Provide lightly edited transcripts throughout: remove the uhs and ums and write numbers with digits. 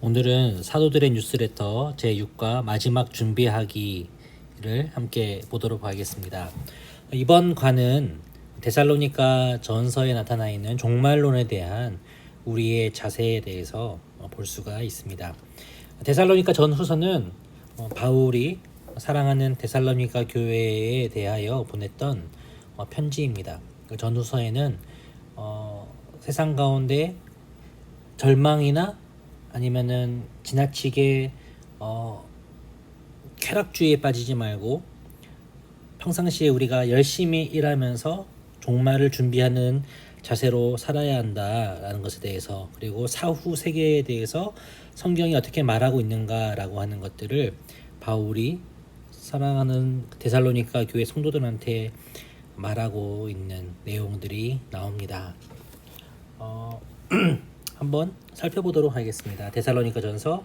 오늘은 사도들의 뉴스레터 제6과 마지막 준비하기를 함께 보도록 하겠습니다. 이번 과는 데살로니가 전서에 나타나 있는 종말론에 대한 우리의 자세에 대해서 볼 수가 있습니다. 데살로니가 전후서는 바울이 사랑하는 데살로니가 교회에 대하여 보냈던 편지입니다. 전후서에는 세상 가운데 절망이나 아니면은 지나치게 쾌락주의에 빠지지 말고 평상시에 우리가 열심히 일하면서 종말을 준비하는 자세로 살아야 한다라는 것에 대해서, 그리고 사후 세계에 대해서 성경이 어떻게 말하고 있는가라고 하는 것들을 바울이 사랑하는 데살로니가 교회 성도들한테 말하고 있는 내용들이 나옵니다. 한번 살펴보도록 하겠습니다. 데살로니가 전서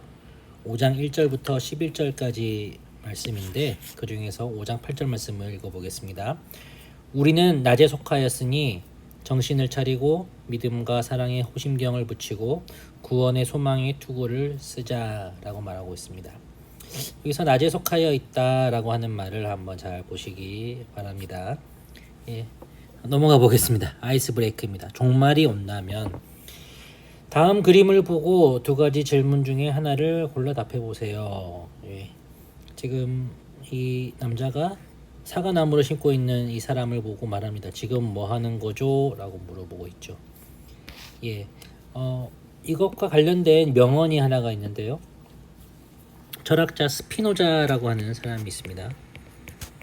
5장 1절부터 11절까지 말씀인데, 그 중에서 5장 8절 말씀을 읽어보겠습니다. 우리는 낮에 속하였으니 정신을 차리고 믿음과 사랑에 호심경을 붙이고 구원의 소망의 투구를 쓰자라고 말하고 있습니다. 여기서 낮에 속하여 있다라고 하는 말을 한번 잘 보시기 바랍니다. 넘어가 보겠습니다. 아이스 브레이크입니다. 종말이 온다면 다음 그림을 보고 두 가지 질문 중에 하나를 골라 답해 보세요. 지금 이 남자가 사과나무를 심고 있는 이 사람을 보고 말합니다. 지금 뭐 하는 거죠? 라고 물어보고 있죠. 이것과 관련된 명언이 하나가 있는데요. 철학자 스피노자라고 하는 사람이 있습니다.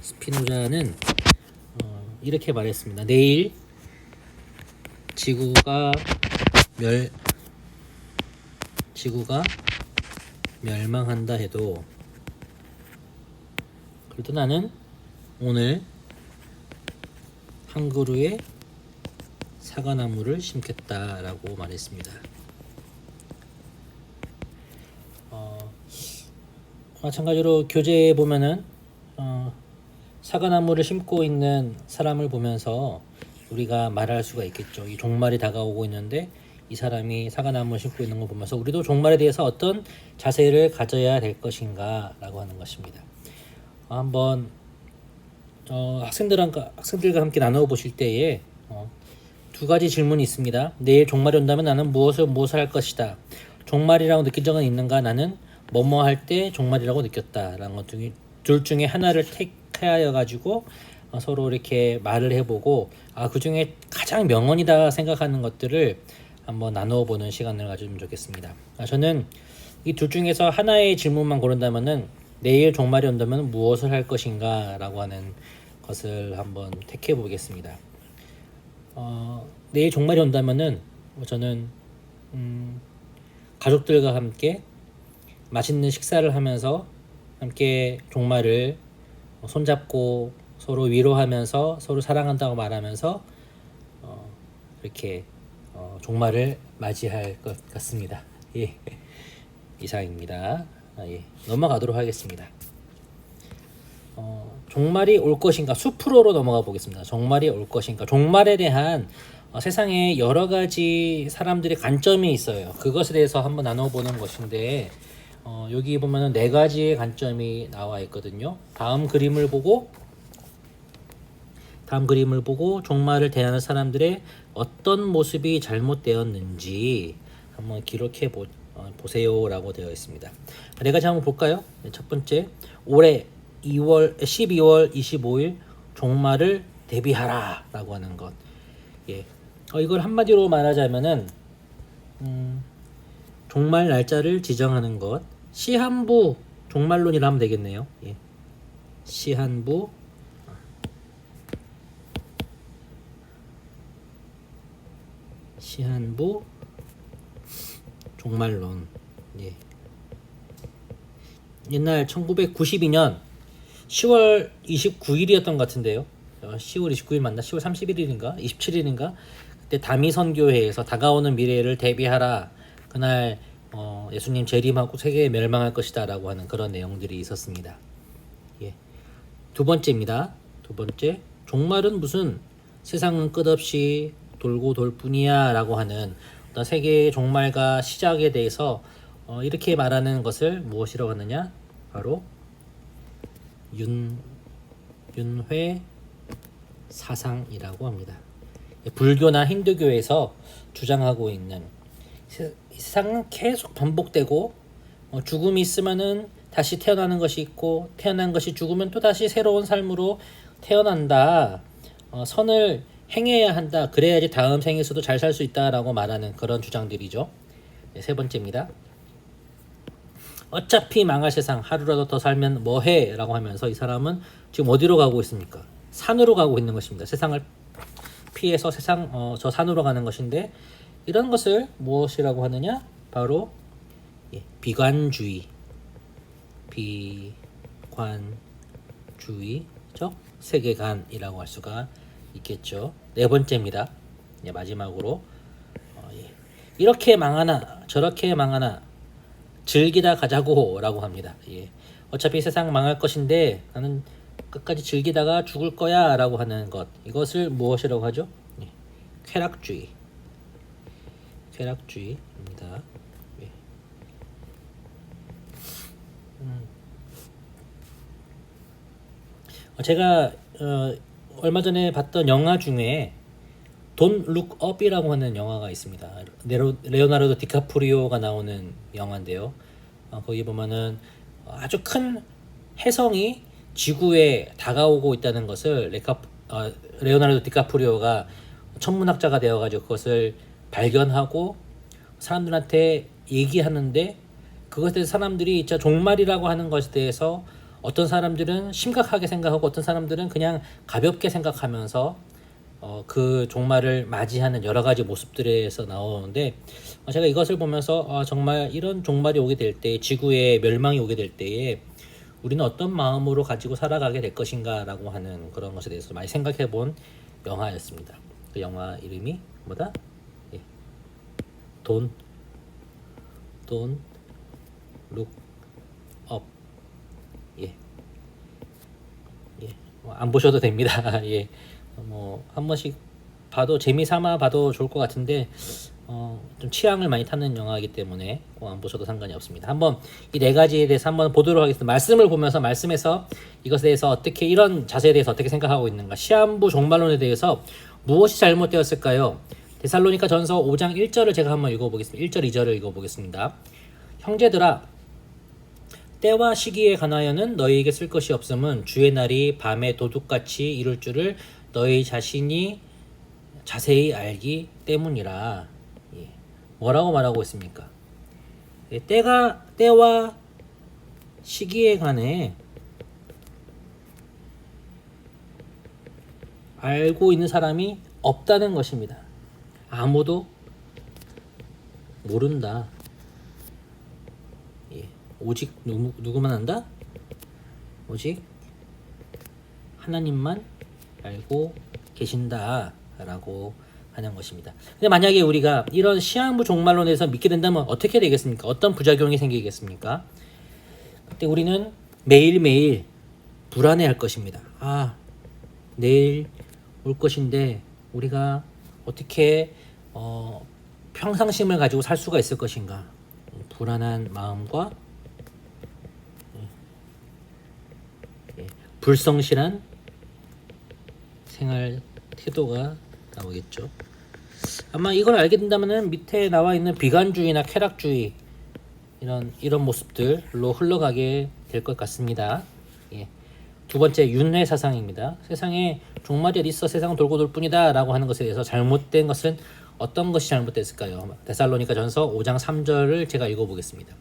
스피노자는 이렇게 말했습니다. 내일 지구가 멸망한다 해도, 그래도 나는 오늘 한 그루의 사과나무를 심겠다라고 말했습니다. 마찬가지로 교재에 보면은 사과나무를 심고 있는 사람을 보면서 우리가 말할 수가 있겠죠. 이 종말이 다가오고 있는데 이 사람이 사과나무를 심고 있는 걸 보면서 우리도 종말에 대해서 어떤 자세를 가져야 될 것인가 라고 하는 것입니다. 한번 학생들과 함께 나누어 보실 때에 두 가지 질문이 있습니다. 내일 종말이 온다면 나는 무엇을 할 것이다. 종말이라고 느낀 적은 있는가? 나는 뭐뭐 할 때 종말이라고 느꼈다 라는 것 중에 둘 중에 하나를 택하여 가지고 서로 이렇게 말을 해보고 그 중에 가장 명언이다 생각하는 것들을 한번 나누어 보는 시간을 가지면 좋겠습니다. 저는 이 둘 중에서 하나의 질문만 고른다면은 내일 종말이 온다면 무엇을 할 것인가 라고 하는 것을 한번 택해 보겠습니다. 내일 종말이 온다면은 저는 가족들과 함께 맛있는 식사를 하면서 함께 종말을 손잡고 서로 위로하면서 서로 사랑한다고 말하면서 이렇게 종말을 맞이할 것 같습니다. 이상입니다. 넘어가도록 하겠습니다. 종말이 올 것인가? 수프로로 넘어가 보겠습니다. 종말이 올 것인가? 종말에 대한 세상에 여러 가지 사람들의 관점이 있어요. 그것에 대해서 한번 나눠보는 것인데, 여기 보면은 네 가지의 관점이 나와 있거든요. 다음 그림을 보고 종말을 대하는 사람들의 어떤 모습이 잘못되었는지 한번 기록해 보세요라고 되어 있습니다. 네 가지 한번 볼까요? 첫 번째, 올해 12월 25일 종말을 대비하라 라고 하는 것. 이걸 한마디로 말하자면은 종말 날짜를 지정하는 것, 시한부 종말론이라 하면 되겠네요. 시한부 종말론. 옛날 1992년 10월 29일이었던 것 같은데요. 10월 29일 맞나? 10월 31일인가? 27일인가? 그때 다미선교회에서 다가오는 미래를 대비하라. 그날 예수님 재림하고 세계에 멸망할 것이다 라고 하는 그런 내용들이 있었습니다. 두 번째입니다. 두 번째, 종말은 무슨 세상은 끝없이 돌고 돌 뿐이야 라고 하는 어떤 세계의 종말과 시작에 대해서 이렇게 말하는 것을 무엇이라고 하느냐? 바로 윤회 사상이라고 합니다. 불교나 힌두교에서 주장하고 있는 이 세상은 계속 반복되고 죽음이 있으면은 다시 태어나는 것이 있고 태어난 것이 죽으면 또 다시 새로운 삶으로 태어난다. 선을 행해야 한다. 그래야지 다음 생에서도 잘 살 수 있다라고 말하는 그런 주장들이죠. 네, 세 번째입니다. 어차피 망할 세상 하루라도 더 살면 뭐해? 라고 하면서 이 사람은 지금 어디로 가고 있습니까? 산으로 가고 있는 것입니다. 세상을 피해서 저 산으로 가는 것인데 이런 것을 무엇이라고 하느냐? 바로 비관주의, 비관주의적 세계관이라고 할 수가 있겠죠. 네 번째입니다. 마지막으로 이렇게 망하나 저렇게 망하나 즐기다 가자고 라고 합니다. 어차피 세상 망할 것인데 나는 끝까지 즐기다가 죽을 거야 라고 하는 것, 이것을 무엇이라고 하죠? 쾌락주의입니다. 제가 얼마 전에 봤던 영화 중에 Don't Look Up이라고 하는 영화가 있습니다. 레오나르도 디카프리오가 나오는 영화인데요. 거기 보면은 아주 큰 혜성이 지구에 다가오고 있다는 것을 레오나르도 디카프리오가 천문학자가 되어가지고 그것을 발견하고 사람들한테 얘기하는데, 그것에 대해서 사람들이 진짜 종말이라고 하는 것에 대해서 어떤 사람들은 심각하게 생각하고 어떤 사람들은 그냥 가볍게 생각하면서 그 종말을 맞이하는 여러 가지 모습들에서 나오는데, 제가 이것을 보면서 정말 이런 종말이 오게 될 때, 지구의 멸망이 오게 될 때에 우리는 어떤 마음으로 가지고 살아가게 될 것인가 라고 하는 그런 것에 대해서 많이 생각해 본 영화였습니다. 그 영화 이름이 뭐다? Don't Look Up. 안 보셔도 됩니다. 한 번씩 봐도 재미삼아 봐도 좋을 것 같은데 좀 취향을 많이 타는 영화이기 때문에 꼭 안 보셔도 상관이 없습니다. 한번 이 네 가지에 대해서 한번 보도록 하겠습니다. 말씀을 보면서 말씀에서 이것에 대해서 어떻게, 이런 자세에 대해서 어떻게 생각하고 있는가, 시한부 종말론에 대해서 무엇이 잘못되었을까요? 데살로니가 전서 5장 1절을 제가 한번 읽어보겠습니다. 1절 2절을 읽어보겠습니다. 형제들아, 때와 시기에 관하여는 너희에게 쓸 것이 없음은 주의 날이 밤에 도둑같이 이룰 줄을 너희 자신이 자세히 알기 때문이라. 뭐라고 말하고 있습니까? 때와 시기에 관해 알고 있는 사람이 없다는 것입니다. 아무도 모른다. 오직 누구만 안다? 오직 하나님만 알고 계신다 라고 하는 것입니다. 근데 만약에 우리가 이런 시한부 종말론에서 믿게 된다면 어떻게 되겠습니까? 어떤 부작용이 생기겠습니까? 그때 우리는 매일매일 불안해할 것입니다. 내일 올 것인데 우리가 어떻게 평상심을 가지고 살 수가 있을 것인가? 불안한 마음과 불성실한 생활 태도가 나오겠죠. 아마 이걸 알게 된다면은 밑에 나와 있는 비관주의나 쾌락주의 이런 모습들로 흘러가게 될 것 같습니다. 두 번째, 윤회 사상입니다. 세상에 종말이 어디 있어, 세상은 돌고 돌 뿐이다 라고 하는 것에 대해서 잘못된 것은 어떤 것이 잘못됐을까요? 데살로니가 전서 5장 3절을 제가 읽어보겠습니다.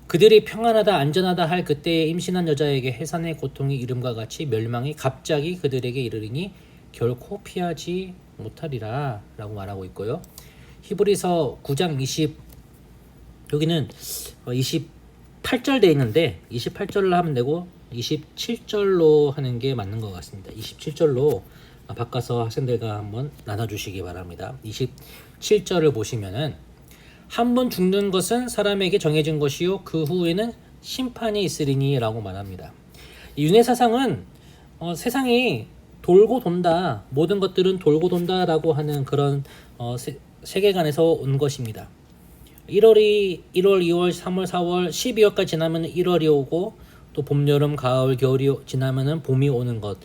그들이 평안하다 안전하다 할 그때에 임신한 여자에게 해산의 고통이 이름과 같이 멸망이 갑자기 그들에게 이르리니 결코 피하지 못하리라 라고 말하고 있고요. 히브리서 9장 20, 여기는 28절 돼 있는데 28절로 하면 되고 27절로 하는 게 맞는 것 같습니다. 27절로 바꿔서 학생들과 한번 나눠주시기 바랍니다. 27절을 보시면은 한 번 죽는 것은 사람에게 정해진 것이요 그 후에는 심판이 있으리니 라고 말합니다. 윤회 사상은 세상이 돌고 돈다, 모든 것들은 돌고 돈다 라고 하는 그런 세계관에서 온 것입니다. 1월, 2월, 3월, 4월, 12월까지 지나면 1월이 오고 또 봄, 여름, 가을, 겨울이 지나면은 봄이 오는 것.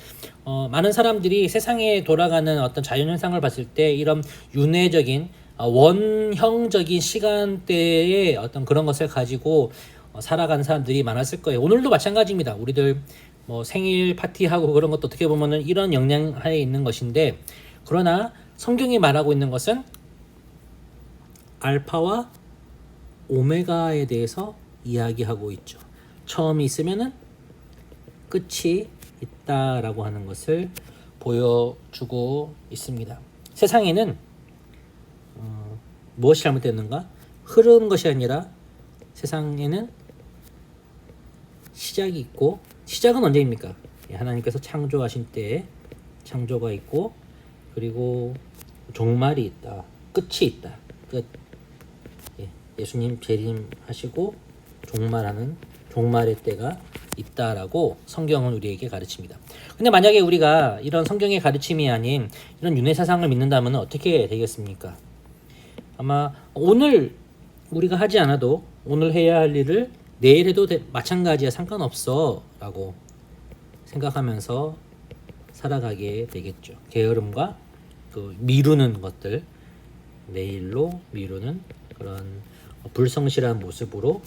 많은 사람들이 세상에 돌아가는 어떤 자연현상을 봤을 때 이런 윤회적인 원형적인 시간대의 어떤 그런 것을 가지고 살아가는 사람들이 많았을 거예요. 오늘도 마찬가지입니다. 우리들 뭐 생일 파티하고 그런 것도 어떻게 보면은 이런 영향하에 있는 것인데, 그러나 성경이 말하고 있는 것은 알파와 오메가에 대해서 이야기하고 있죠. 처음이 있으면은 끝이 있다라고 하는 것을 보여주고 있습니다. 세상에는 무엇이 잘못됐는가? 흐르는 것이 아니라 세상에는 시작이 있고, 시작은 언제입니까? 하나님께서 창조하신 때에 창조가 있고, 그리고 종말이 있다, 끝이 있다. 끝. 예수님 재림하시고 종말의 때가 있다라고 성경은 우리에게 가르칩니다. 근데 만약에 우리가 이런 성경의 가르침이 아닌 이런 윤회 사상을 믿는다면 어떻게 되겠습니까? 아마 오늘 우리가 하지 않아도 오늘 해야 할 일을 내일 해도 마찬가지야, 상관없어 라고 생각하면서 살아가게 되겠죠. 게으름과 그 미루는 것들, 내일로 미루는 그런 불성실한 모습으로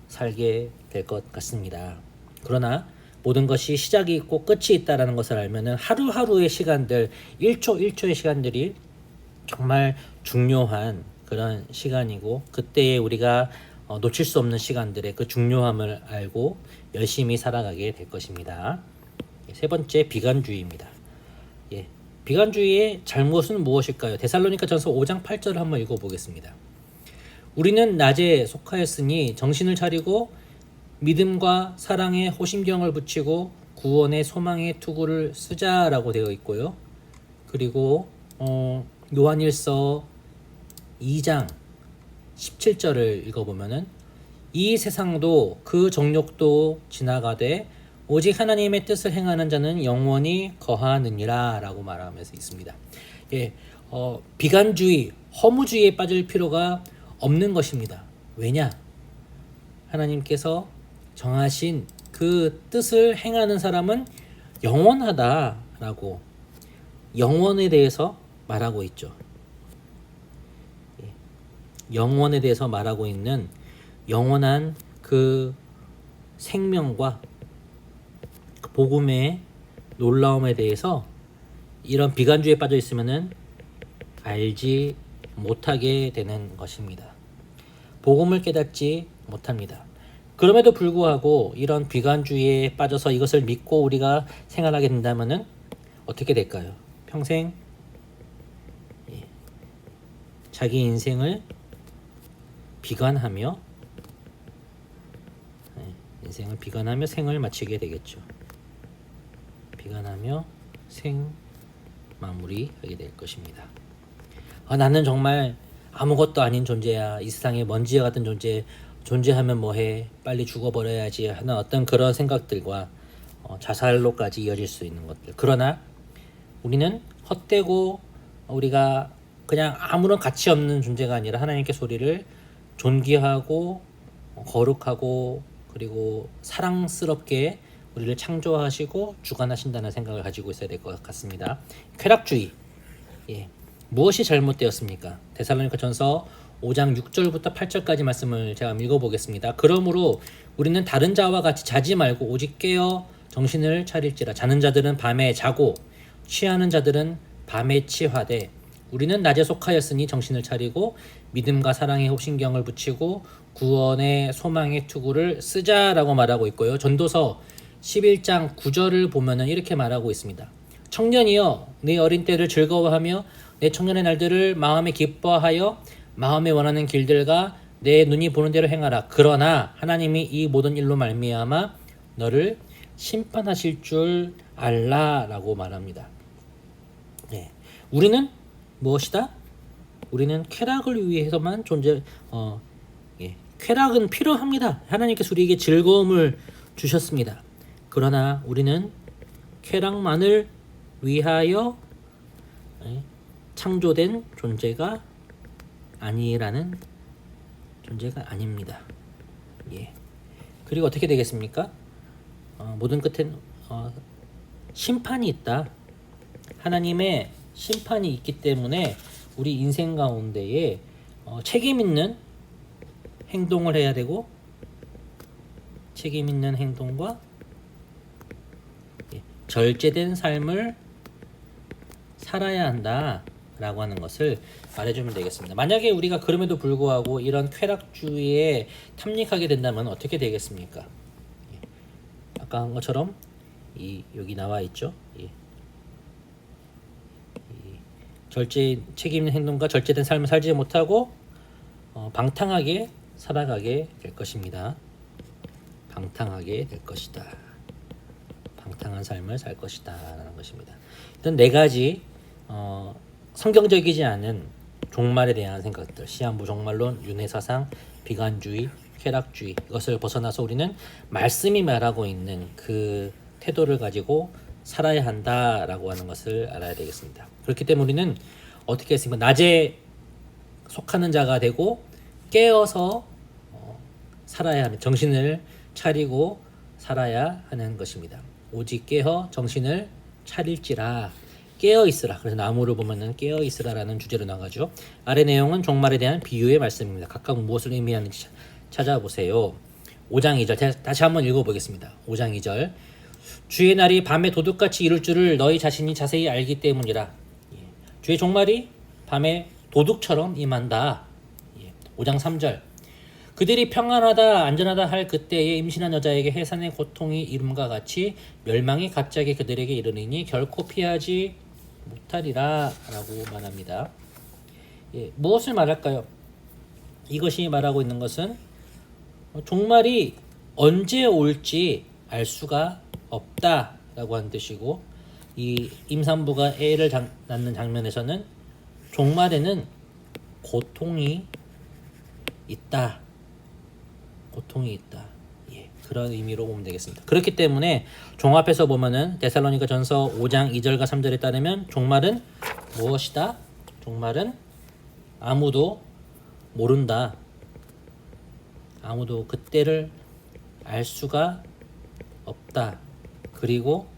살게 될 것 같습니다. 그러나 모든 것이 시작이 있고 끝이 있다라는 것을 알면은 하루하루의 시간들, 1초 1초의 시간들이 정말 중요한 그런 시간이고, 그때에 우리가 놓칠 수 없는 시간들의 그 중요함을 알고 열심히 살아가게 될 것입니다. 세 번째, 비관주의입니다. 비관주의의 잘못은 무엇일까요? 데살로니가전서 5장 8절을 한번 읽어보겠습니다. 우리는 낮에 속하였으니 정신을 차리고 믿음과 사랑에 호심경을 붙이고 구원의 소망의 투구를 쓰자라고 되어 있고요. 그리고 요한일서 2장 17절을 읽어보면은 이 세상도 그 정욕도 지나가되 오직 하나님의 뜻을 행하는 자는 영원히 거하느니라 라고 말하면서 있습니다. 비관주의, 허무주의에 빠질 필요가 없는 것입니다. 왜냐? 하나님께서 정하신 그 뜻을 행하는 사람은 영원하다라고 영원에 대해서 말하고 있죠. 영원에 대해서 말하고 있는 영원한 그 생명과 복음의 놀라움에 대해서 이런 비관주의에 빠져 있으면은 알지 못하게 되는 것입니다. 복음을 깨닫지 못합니다. 그럼에도 불구하고 이런 비관주의에 빠져서 이것을 믿고 우리가 생활하게 된다면은 어떻게 될까요? 평생 자기 인생을 비관하며 생을 마치게 되겠죠. 비관하며 생 마무리하게 될 것입니다. 나는 정말 아무것도 아닌 존재야. 이 세상에 먼지와 같은 존재하면 뭐해? 빨리 죽어버려야지 하는 어떤 그런 생각들과 자살로까지 이어질 수 있는 것들. 그러나 우리는 헛되고 우리가 그냥 아무런 가치 없는 존재가 아니라 하나님께 소리를 존귀하고 거룩하고 그리고 사랑스럽게 우리를 창조하시고 주관하신다는 생각을 가지고 있어야 될 것 같습니다. 쾌락주의. 무엇이 잘못되었습니까? 데살로니가전서 5장 6절부터 8절까지 말씀을 제가 읽어보겠습니다. 그러므로 우리는 다른 자와 같이 자지 말고 오직 깨어 정신을 차릴지라. 자는 자들은 밤에 자고 취하는 자들은 밤에 취하되 우리는 낮에 속하였으니 정신을 차리고 믿음과 사랑에 호심경을 붙이고 구원의 소망의 투구를 쓰자라고 말하고 있고요. 전도서 11장 9절을 보면은 이렇게 말하고 있습니다. 청년이여 네 어린 때를 즐거워하며 내 청년의 날들을 마음에 기뻐하여 마음에 원하는 길들과 내 눈이 보는 대로 행하라. 그러나 하나님이 이 모든 일로 말미암아 너를 심판하실 줄 알라라고 말합니다. 우리는 무엇이다? 우리는 쾌락을 위해서만 쾌락은 필요합니다. 하나님께서 우리에게 즐거움을 주셨습니다. 그러나 우리는 쾌락만을 위하여 창조된 존재가 아니라는 존재가 아닙니다. 예. 그리고 어떻게 되겠습니까? 모든 끝엔 심판이 있다. 하나님의 심판이 있기 때문에 우리 인생 가운데에 책임 있는 행동을 해야 되고, 책임 있는 행동과 절제된 삶을 살아야 한다 라고 하는 것을 말해주면 되겠습니다. 만약에 우리가 그럼에도 불구하고 이런 쾌락주의에 탐닉하게 된다면 어떻게 되겠습니까? 아까 한 것처럼 여기 나와 있죠. 책임 있는 행동과 절제된 삶을 살지 못하고 방탕하게 살아가게 될 것입니다. 방탕하게 될 것이다. 방탕한 삶을 살 것이다 라는 것입니다. 일단 네 가지 성경적이지 않은 종말에 대한 생각들, 시한부 종말론, 윤회사상, 비관주의, 쾌락주의, 이것을 벗어나서 우리는 말씀이 말하고 있는 그 태도를 가지고 살아야 한다라고 하는 것을 알아야 되겠습니다. 그렇기 때문에 우리는 어떻게 했습니까? 낮에 속하는 자가 되고 깨어서 살아야 하는, 정신을 차리고 살아야 하는 것입니다. 오직 깨어 정신을 차릴지라, 깨어 있으라. 그래서 나무를 보면은 깨어 있으라라는 주제로 나가죠. 아래 내용은 종말에 대한 비유의 말씀입니다. 각각 무엇을 의미하는지 찾아보세요. 5장 2절 다시 한번 읽어보겠습니다. 5장 2절 주의 날이 밤에 도둑같이 이룰 줄을 너희 자신이 자세히 알기 때문이라. 주의 종말이 밤에 도둑처럼 임한다. 5장 3절 그들이 평안하다 안전하다 할 그때에 임신한 여자에게 해산의 고통이 이름과 같이 멸망이 갑자기 그들에게 이르리니 결코 피하지 못하리라 라고 말합니다. 무엇을 말할까요? 이것이 말하고 있는 것은 종말이 언제 올지 알 수가 없다 라고 하는 뜻이고, 이 임산부가 애를 낳는 장면에서는 종말에는 고통이 있다. 고통이 있다. 그런 의미로 보면 되겠습니다. 그렇기 때문에 종합해서 보면은 데살로니가 전서 5장 2절과 3절에 따르면 종말은 무엇이다? 종말은 아무도 모른다. 아무도 그때를 알 수가 없다. 그리고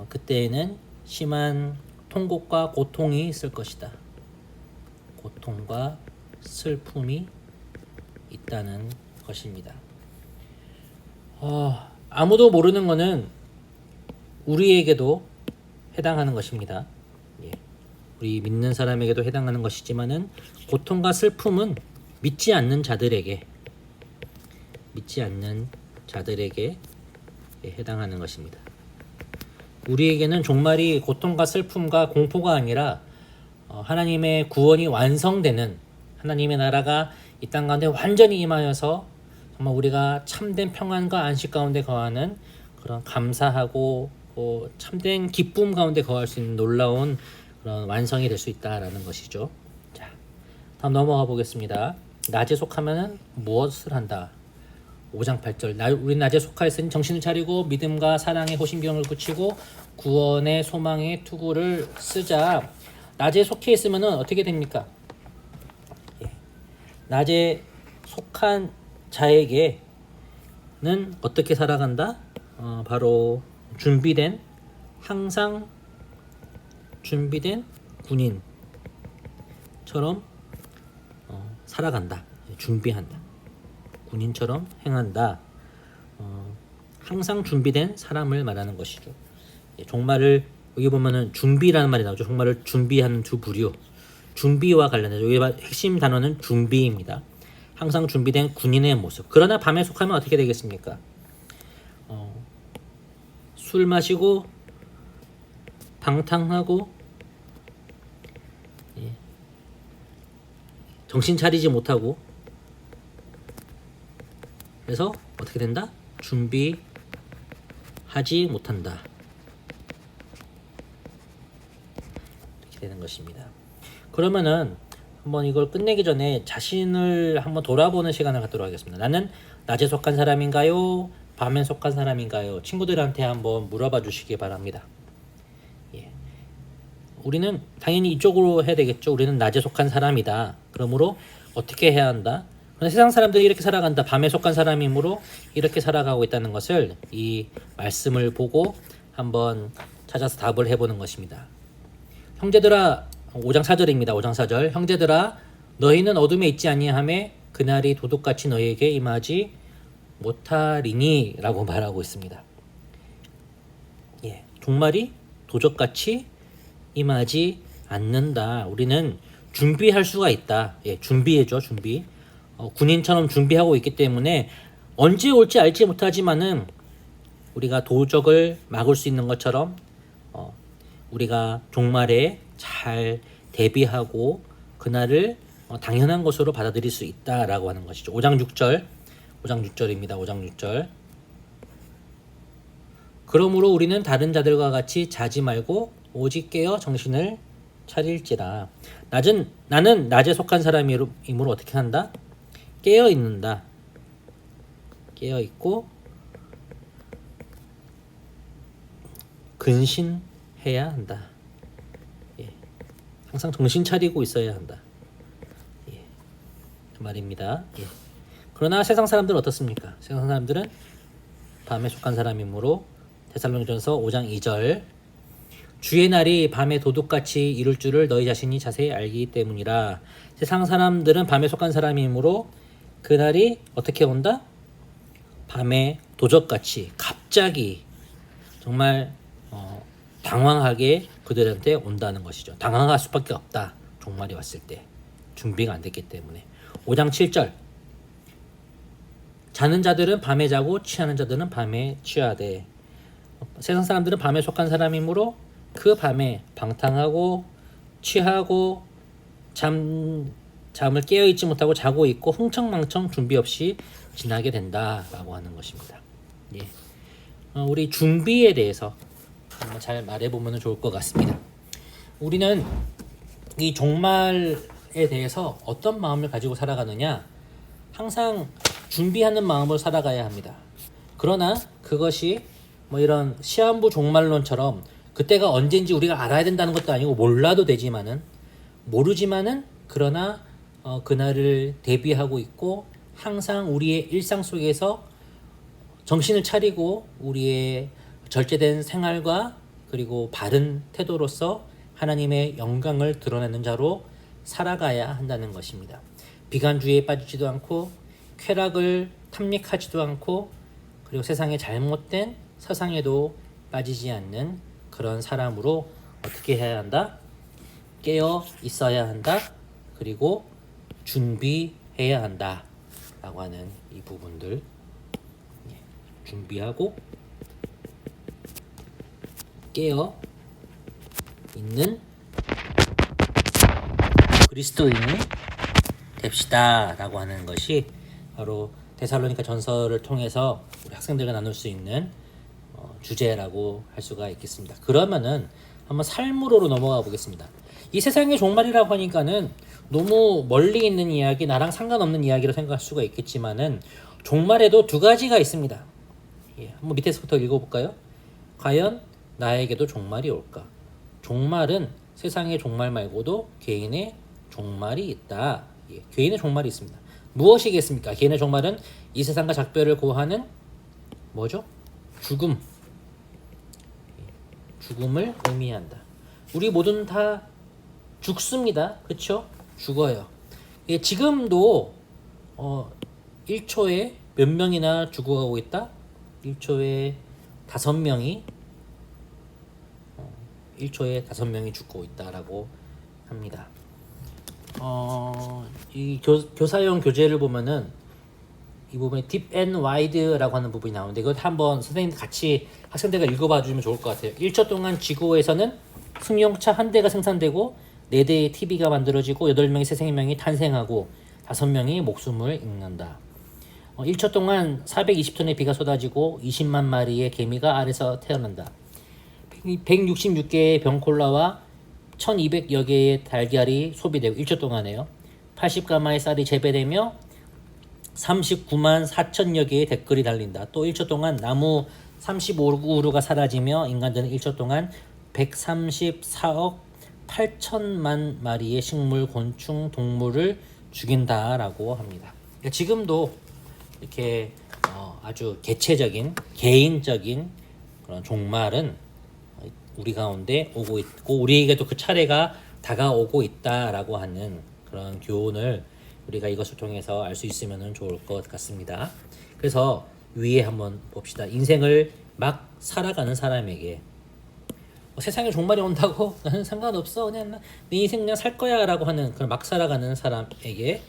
그때에는 심한 통곡과 고통이 있을 것이다. 고통과 슬픔이 있다는 것입니다. 아무도 모르는 것은 우리에게도 해당하는 것입니다. 우리 믿는 사람에게도 해당하는 것이지만은 고통과 슬픔은 믿지 않는 자들에게 해당하는 것입니다. 우리에게는 종말이 고통과 슬픔과 공포가 아니라 하나님의 구원이 완성되는, 하나님의 나라가 이 땅 가운데 완전히 임하여서 정말 우리가 참된 평안과 안식 가운데 거하는 그런 감사하고 참된 기쁨 가운데 거할 수 있는 놀라운 그런 완성이 될 수 있다라는 것이죠. 자, 다음 넘어가 보겠습니다. 낮에 속하면은 무엇을 한다? 5장 8절 우리 낮에 속하였으니 정신을 차리고 믿음과 사랑의 호심경을 굳히고 구원의 소망의 투구를 쓰자. 낮에 속해 있으면은 어떻게 됩니까? 낮에 속한 자에게는 어떻게 살아간다? 바로 항상 준비된 군인처럼 살아간다. 준비한다. 군인처럼 행한다. 항상 준비된 사람을 말하는 것이죠. 종말을 여기 보면은 준비라는 말이 나오죠. 종말을 준비하는 두 부류. 준비와 관련해서 여기 핵심 단어는 준비입니다. 항상 준비된 군인의 모습. 그러나 밤에 속하면 어떻게 되겠습니까? 술 마시고 방탕하고 정신 차리지 못하고, 그래서 어떻게 된다? 준비하지 못한다. 이렇게 되는 것입니다. 그러면은 한번 이걸 끝내기 전에 자신을 한번 돌아보는 시간을 갖도록 하겠습니다. 나는 낮에 속한 사람인가요? 밤에 속한 사람인가요? 친구들한테 한번 물어봐 주시기 바랍니다. 우리는 당연히 이쪽으로 해야 되겠죠. 우리는 낮에 속한 사람이다. 그러므로 어떻게 해야 한다? 세상 사람들이 이렇게 살아간다. 밤에 속한 사람이므로 이렇게 살아가고 있다는 것을 이 말씀을 보고 한번 찾아서 답을 해보는 것입니다. 형제들아, 5장 4절입니다. 5장 4절. 형제들아, 너희는 어둠에 있지 아니하매 그날이 도둑같이 너희에게 임하지 못하리니 라고 말하고 있습니다. 예, 종말이 도적같이 임하지 않는다. 우리는 준비할 수가 있다. 예, 준비해줘, 준비. 군인처럼 준비하고 있기 때문에 언제 올지 알지 못하지만은 우리가 도적을 막을 수 있는 것처럼 우리가 종말에 잘 대비하고 그날을 당연한 것으로 받아들일 수 있다라고 하는 것이죠. 5장 6절, 5장 6절입니다. 5장 6절. 그러므로 우리는 다른 자들과 같이 자지 말고 오직 깨어 정신을 차릴지라. 나는 낮에 속한 사람이므로 어떻게 한다? 깨어 있는다. 깨어 있고 근신해야 한다. 예. 항상 정신 차리고 있어야 한다. 예. 그 말입니다. 예. 그러나 세상 사람들은 어떻습니까? 세상 사람들은 밤에 속한 사람이므로 데살로니가전서 5장 2절 주의 날이 밤에 도둑같이 이룰 줄을 너희 자신이 자세히 알기 때문이라. 세상 사람들은 밤에 속한 사람이므로 그날이 어떻게 온다? 밤에 도적같이 갑자기 정말 당황하게 그들한테 온다는 것이죠. 당황할 수밖에 없다. 종말이 왔을 때 준비가 안 됐기 때문에. 5장 7절 자는 자들은 밤에 자고 취하는 자들은 밤에 취하되. 세상 사람들은 밤에 속한 사람이므로 그 밤에 방탕하고 취하고 잠을 깨어있지 못하고 자고 있고 흥청망청 준비 없이 지나게 된다라고 하는 것입니다. 예. 우리 준비에 대해서 한번 잘 말해보면 좋을 것 같습니다. 우리는 이 종말에 대해서 어떤 마음을 가지고 살아가느냐, 항상 준비하는 마음으로 살아가야 합니다. 그러나 그것이 뭐 이런 시한부 종말론처럼 그때가 언젠지 우리가 알아야 된다는 것도 아니고 모르지만은 그러나 그날을 대비하고 있고 항상 우리의 일상 속에서 정신을 차리고 우리의 절제된 생활과 그리고 바른 태도로서 하나님의 영광을 드러내는 자로 살아가야 한다는 것입니다. 비관주의에 빠지지도 않고 쾌락을 탐닉하지도 않고 그리고 세상의 잘못된 서상에도 빠지지 않는 그런 사람으로 어떻게 해야 한다? 깨어 있어야 한다. 그리고 준비해야 한다. 라고 하는 이 부분들. 준비하고 깨어 있는 그리스도인이 됩시다. 라고 하는 것이 바로 데살로니가 전서를 통해서 우리 학생들과 나눌 수 있는 주제라고 할 수가 있겠습니다. 그러면은 한번 삶으로 넘어가 보겠습니다. 이 세상의 종말이라고 하니까는 너무 멀리 있는 이야기, 나랑 상관없는 이야기로 생각할 수가 있겠지만은 종말에도 두 가지가 있습니다. 예, 한번 밑에서부터 읽어볼까요? 과연 나에게도 종말이 올까? 종말은 세상의 종말 말고도 개인의 종말이 있다. 예, 개인의 종말이 있습니다. 무엇이겠습니까? 개인의 종말은 이 세상과 작별을 고하는 뭐죠? 죽음. 죽음을 의미한다. 우리 모두는 다 죽습니다. 그렇죠? 죽어요. 예, 지금도 1초에 몇 명이나 죽어가고 있다? 1초에 5명이 1초에 5명이 죽고 있다라고 합니다. 이 교사용 교재를 보면은 이 부분에 deep and wide라고 하는 부분이 나오는데 이거 한번 선생님 같이 학생들과 읽어봐 주시면 좋을 것 같아요. 1초 동안 지구에서는 승용차 한 대가 생산되고 4대의 TV가 만들어지고 8명의 새 생명이 탄생하고 5명이 목숨을 잃는다. 1초 동안 420톤의 비가 쏟아지고 20만 마리의 개미가 알에서 태어난다. 166개의 병콜라와 1200여 개의 달걀이 소비되고 1초 동안에요. 80가마의 쌀이 재배되며 39만 4천여 개의 댓글이 달린다. 또 1초 동안 나무 35그루가 사라지며 인간들은 1초 동안 134억 8천만 마리의 식물, 곤충, 동물을 죽인다라고 합니다. 그러니까 지금도 이렇게 아주 개체적인 개인적인 그런 종말은 우리 가운데 오고 있고 우리에게도 그 차례가 다가오고 있다라고 하는 그런 교훈을 우리가 이것을 통해서 알 수 있으면 좋을 것 같습니다. 그래서 위에 한번 봅시다. 인생을 막 살아가는 사람에게 세상에 종말이 온다고 나는 상관없어 그냥 내 인생 그냥 살 거야 라고 하는 그런 막 살아가는 사람에게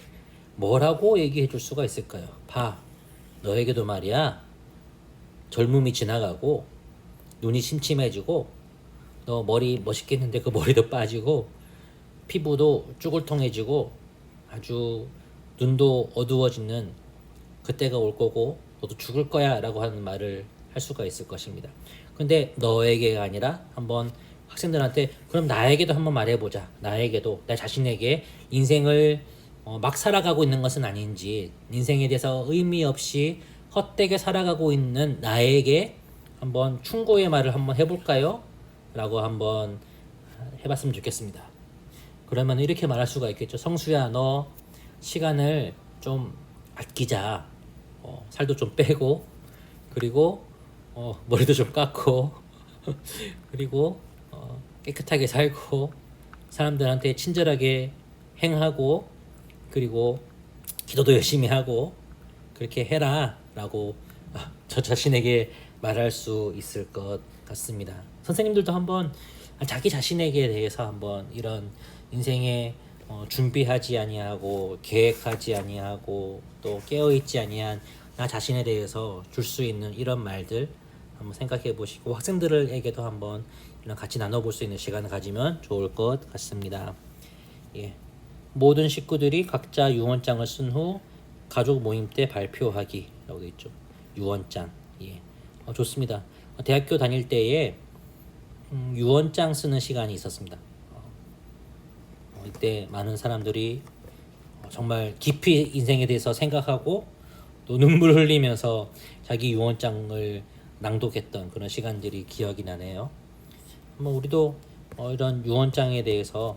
뭐라고 얘기해 줄 수가 있을까요? 봐, 너에게도 말이야 젊음이 지나가고 눈이 침침해지고 너 머리 멋있게 했는데 그 머리도 빠지고 피부도 쭈글통해지고 아주 눈도 어두워지는 그때가 올 거고 너도 죽을 거야 라고 하는 말을 할 수가 있을 것입니다. 근데 너에게가 아니라 한번 학생들한테 그럼 나에게도 한번 말해보자. 나에게도 나 자신에게 인생을 막 살아가고 있는 것은 아닌지 인생에 대해서 의미 없이 헛되게 살아가고 있는 나에게 한번 충고의 말을 한번 해볼까요? 라고 한번 해봤으면 좋겠습니다. 그러면 이렇게 말할 수가 있겠죠. 성수야, 너 시간을 좀 아끼자. 살도 좀 빼고 그리고 머리도 좀 깎고 그리고 깨끗하게 살고 사람들한테 친절하게 행하고 그리고 기도도 열심히 하고 그렇게 해라 라고 저 자신에게 말할 수 있을 것 같습니다. 선생님들도 한번 자기 자신에게 대해서 한번 이런 인생에 준비하지 아니하고 계획하지 아니하고 또 깨어있지 아니한 나 자신에 대해서 줄 수 있는 이런 말들 한번 생각해 보시고 학생들에게도 한번 이런 같이 나눠볼 수 있는 시간을 가지면 좋을 것 같습니다. 예. 모든 식구들이 각자 유언장을 쓴 후 가족 모임 때 발표하기라고 되어 있죠. 유언장. 예. 좋습니다. 대학교 다닐 때에 유언장 쓰는 시간이 있었습니다. 이때 많은 사람들이 정말 깊이 인생에 대해서 생각하고 또 눈물 흘리면서 자기 유언장을 낭독했던 그런 시간들이 기억이 나네요. 한번 우리도 이런 유언장에 대해서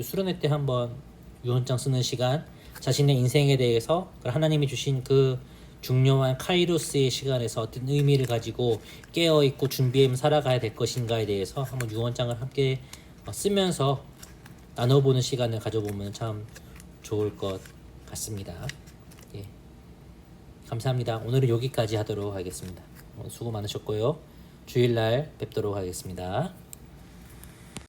수련회 때 한번 유언장 쓰는 시간, 자신의 인생에 대해서 하나님이 주신 그 중요한 카이로스의 시간에서 어떤 의미를 가지고 깨어있고 준비하며 살아가야 될 것인가에 대해서 한번 유언장을 함께 쓰면서 나눠보는 시간을 가져보면 참 좋을 것 같습니다. 예. 감사합니다. 오늘은 여기까지 하도록 하겠습니다. 수고 많으셨고요. 주일날 뵙도록 하겠습니다.